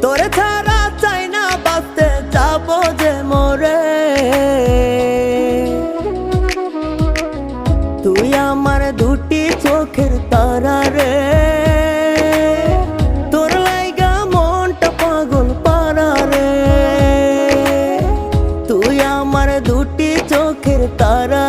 তোরে ছাড়া চাই না বাঁচতে, যাবো যে মরে। তুই আমার দুটি চোখের তারা রে, তোর লাইগা মনটা পাগল পারা রে। তুই আমার দুটি চোখের তারা